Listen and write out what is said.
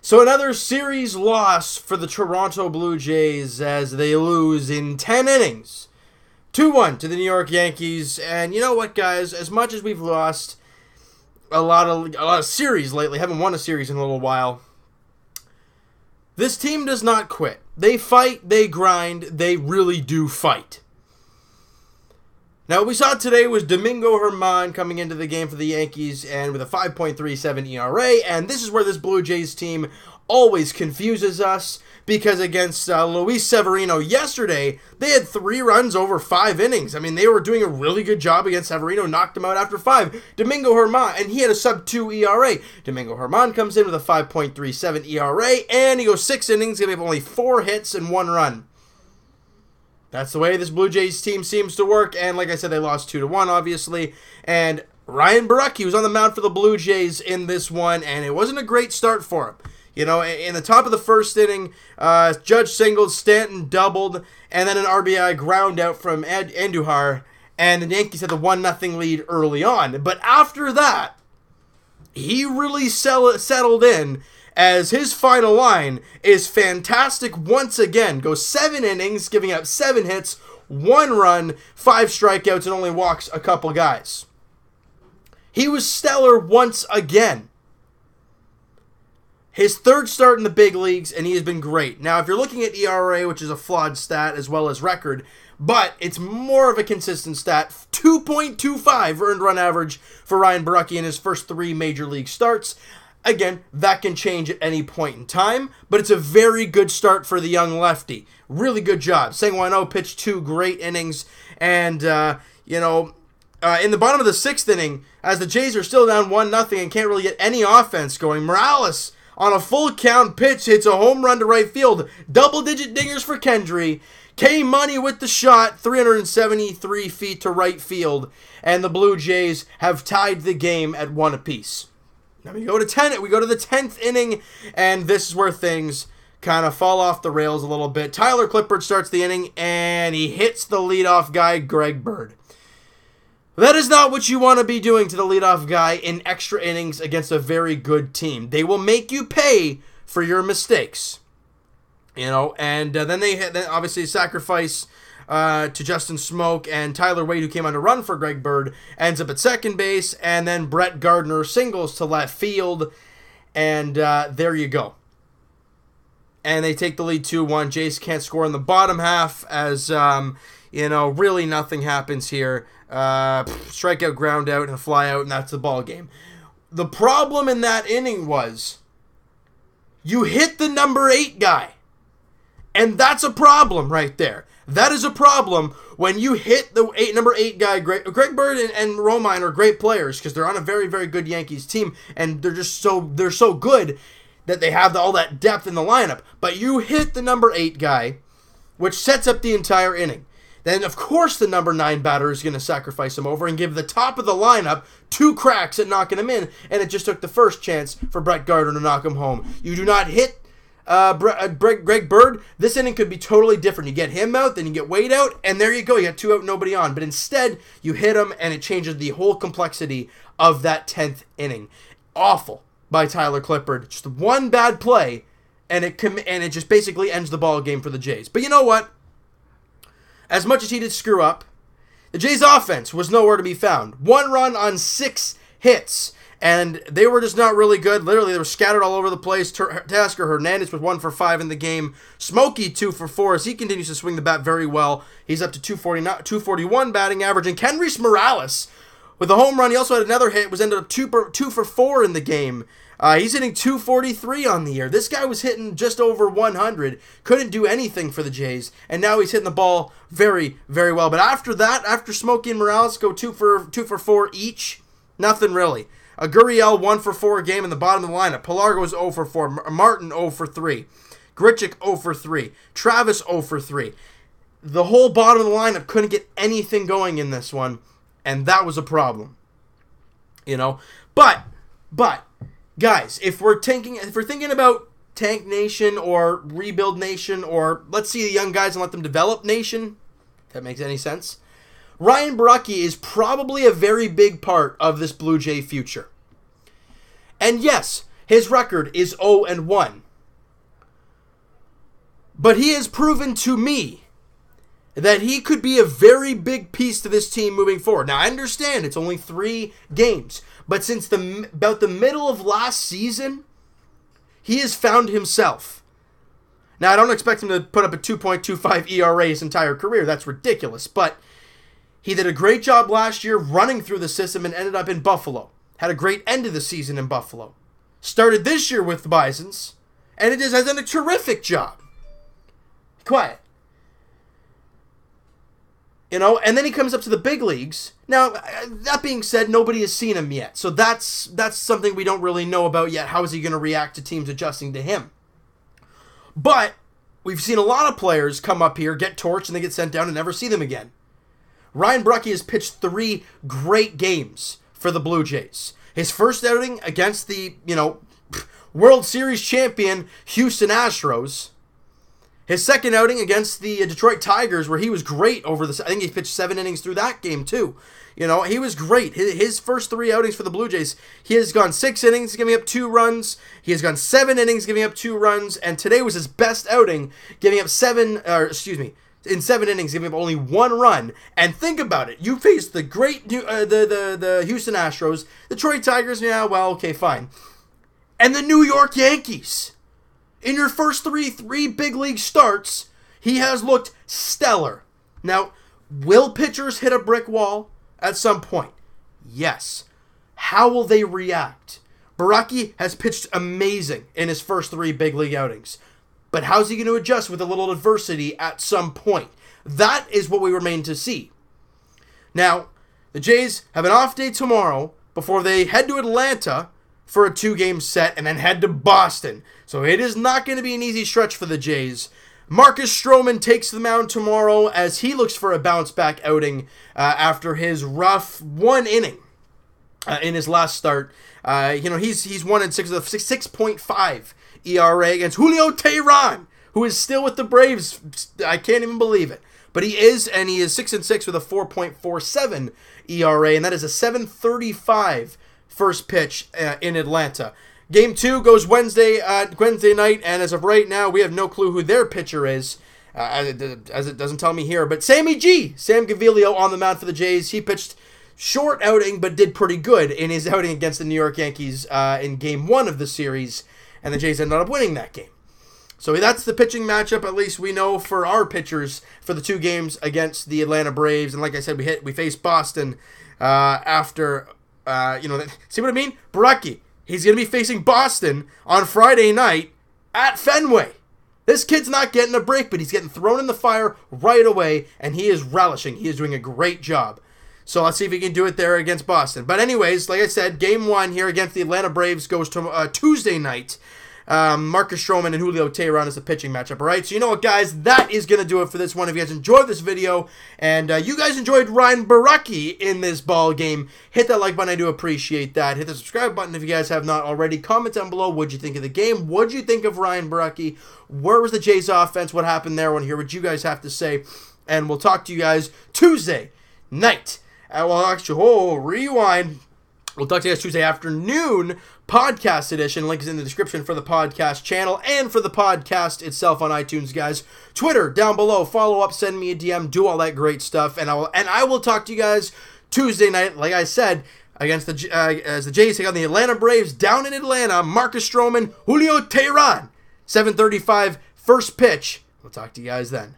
So another series loss for the Toronto Blue Jays as they lose in 10 innings. 2-1 to the New York Yankees. And you know what, guys? As much as we've lost a lot of series lately, haven't won a series in a little while, this team does not quit. They fight, they grind, they really do fight. Now, what we saw today was Domingo Germán coming into the game for the Yankees and with a 5.37 ERA, and this is where this Blue Jays team always confuses us because against Luis Severino yesterday, they had 3 runs over 5 innings. I mean, they were doing a really good job against Severino, knocked him out after 5. Domingo Germán, and he had a sub-2 ERA. Domingo Germán comes in with a 5.37 ERA, and he goes 6 innings, giving up only 4 hits and 1 run. That's the way this Blue Jays team seems to work, and like I said, they lost 2-1, obviously, and Ryan Borucki was on the mound for the Blue Jays in this one, and it wasn't a great start for him. You know, in the top of the first inning, Judge singled, Stanton doubled, and then an RBI ground out from Andujar, and the Yankees had the 1-0 lead early on. But after that, he really settled in, as his final line is fantastic once again. Goes 7 innings, giving up 7 hits, 1 run, 5 strikeouts, and only walks a couple guys. He was stellar once again. His 3rd start in the big leagues, and he has been great. Now, if you're looking at ERA, which is a flawed stat as well as record, but it's more of a consistent stat, 2.25 earned run average for Ryan Borucki in his first 3 major league starts. Again, that can change at any point in time, but it's a very good start for the young lefty. Really good job. Sanguino pitched 2 great innings, and, in the bottom of the 6th inning, as the Jays are still down 1-0 and can't really get any offense going, Morales, on a full count pitch, hits a home run to right field. Double-digit dingers for Kendry. K-Money with the shot, 373 feet to right field, and the Blue Jays have tied the game at 1 apiece. Now we go to the 10th inning, and this is where things kind of fall off the rails a little bit. Tyler Clippard starts the inning, and he hits the leadoff guy, Greg Bird. That is not what you want to be doing to the leadoff guy in extra innings against a very good team. They will make you pay for your mistakes. And then they obviously sacrifice to Justin Smoke, and Tyler Wade, who came on to run for Greg Bird, ends up at second base, and then Brett Gardner singles to left field, and there you go. And they take the lead 2-1. Jays can't score in the bottom half as, really nothing happens here. Strikeout, ground out, and a fly out, and that's the ball game. The problem in that inning was you hit the number 8 guy, and that's a problem right there. That is a problem when you hit the number 8 guy. Greg Bird and Romine are great players because they're on a very, very good Yankees team, and they're so good that they have all that depth in the lineup. But you hit the number 8 guy, which sets up the entire inning. Then, of course, the number 9 batter is going to sacrifice him over and give the top of the lineup 2 cracks at knocking him in, and it just took the first chance for Brett Gardner to knock him home. You do not hit Greg Bird. This inning could be totally different. You get him out, then you get Wade out, and there you go. You got 2 out, nobody on. But instead, you hit him, and it changes the whole complexity of that 10th inning. Awful by Tyler Clippard. Just one bad play, and it just basically ends the ball game for the Jays. But you know what? As much as he did screw up, the Jays' offense was nowhere to be found. 1 run on 6 hits, and they were just not really good. Literally, they were scattered all over the place. Tasker Hernandez was 1 for 5 in the game. Smokey 2 for 4 as he continues to swing the bat very well. He's up to 241 batting average. And Kendrys Morales with a home run. He also had another hit. Ended up 2 for 4 in the game. He's hitting 243 on the year. This guy was hitting just over 100. Couldn't do anything for the Jays. And now he's hitting the ball very, very well. But after that, after Smokey and Morales go 2 for 4 each, nothing really. Gurriel 1 for 4 game in the bottom of the lineup. Pilar goes 0 for 4. Martin 0 for 3. Grichuk 0 for 3. Travis 0 for 3. The whole bottom of the lineup couldn't get anything going in this one, and that was a problem. But guys, if we're thinking about Tank Nation or Rebuild Nation, or let's see the young guys and let them develop Nation, if that makes any sense, Ryan Borucki is probably a very big part of this Blue Jay future. And yes, His record is 0-1. But he has proven to me that he could be a very big piece to this team moving forward. Now, I understand it's only 3 games, but since about the middle of last season, he has found himself. Now, I don't expect him to put up a 2.25 ERA his entire career. That's ridiculous. But he did a great job last year running through the system and ended up in Buffalo. Had a great end of the season in Buffalo. Started this year with the Bisons, and it has done a terrific job. Quiet. You know, and then he comes up to the big leagues. Now, that being said, nobody has seen him yet. So that's something we don't really know about yet. How is he going to react to teams adjusting to him? But we've seen a lot of players come up here, get torched, and they get sent down and never see them again. Ryan Borucki has pitched 3 great games for the Blue Jays. His first outing against the, World Series champion Houston Astros. His second outing against the Detroit Tigers, where he was great I think he pitched 7 innings through that game, too. He was great. His first 3 outings for the Blue Jays, he has gone 6 innings, giving up 2 runs. He has gone 7 innings, giving up 2 runs. And today was his best outing, giving up in 7 innings, giving up only 1 run. And think about it. You faced the great, the Houston Astros, Detroit Tigers, yeah, well, okay, fine. And the New York Yankees. In your first 3 big league starts, he has looked stellar. Now, will pitchers hit a brick wall at some point? Yes. How will they react? Borucki has pitched amazing in his first 3 big league outings. But how's he going to adjust with a little adversity at some point? That is what we remain to see. Now, the Jays have an off day tomorrow before they head to Atlanta for a 2-game set and then head to Boston. So it is not going to be an easy stretch for the Jays. Marcus Stroman takes the mound tomorrow as he looks for a bounce-back outing after his rough 1 inning in his last start. He's 1-6 with a 6.5 ERA against Julio Teheran, who is still with the Braves. I can't even believe it. But he is 6-6 with a 4.47 ERA, and that is a 7.35 first pitch in Atlanta. Game 2 goes Wednesday night, and as of right now, we have no clue who their pitcher is, as it doesn't tell me here. But Sam Gaviglio on the mound for the Jays. He pitched short outing, but did pretty good in his outing against the New York Yankees in Game 1 of the series, and the Jays ended up winning that game. So that's the pitching matchup, at least we know, for our pitchers for the 2 games against the Atlanta Braves. And like I said, we face Boston after, see what I mean? Borucki. He's going to be facing Boston on Friday night at Fenway. This kid's not getting a break, but he's getting thrown in the fire right away, and he is relishing. He is doing a great job. So let's see if he can do it there against Boston. But anyways, like I said, Game 1 here against the Atlanta Braves goes to Tuesday night. Marcus Stroman and Julio Teheran is the pitching matchup, all right? So you know what, guys? That is going to do it for this one. If you guys enjoyed this video, and you guys enjoyed Ryan Borucki in this ball game, hit that like button. I do appreciate that. Hit the subscribe button if you guys have not already. Comment down below what'd you think of the game. What'd you think of Ryan Borucki? Where was the Jays offense? What happened there? I want to hear what you guys have to say. And we'll talk to you guys Tuesday night. Rewind. We'll talk to you guys Tuesday afternoon, podcast edition. Link is in the description for the podcast channel and for the podcast itself on iTunes, guys. Twitter down below. Follow up, send me a DM, do all that great stuff, and I will talk to you guys Tuesday night, like I said, against as the Jays take on the Atlanta Braves down in Atlanta. Marcus Stroman, Julio Teheran, 7:35 first pitch. We'll talk to you guys then.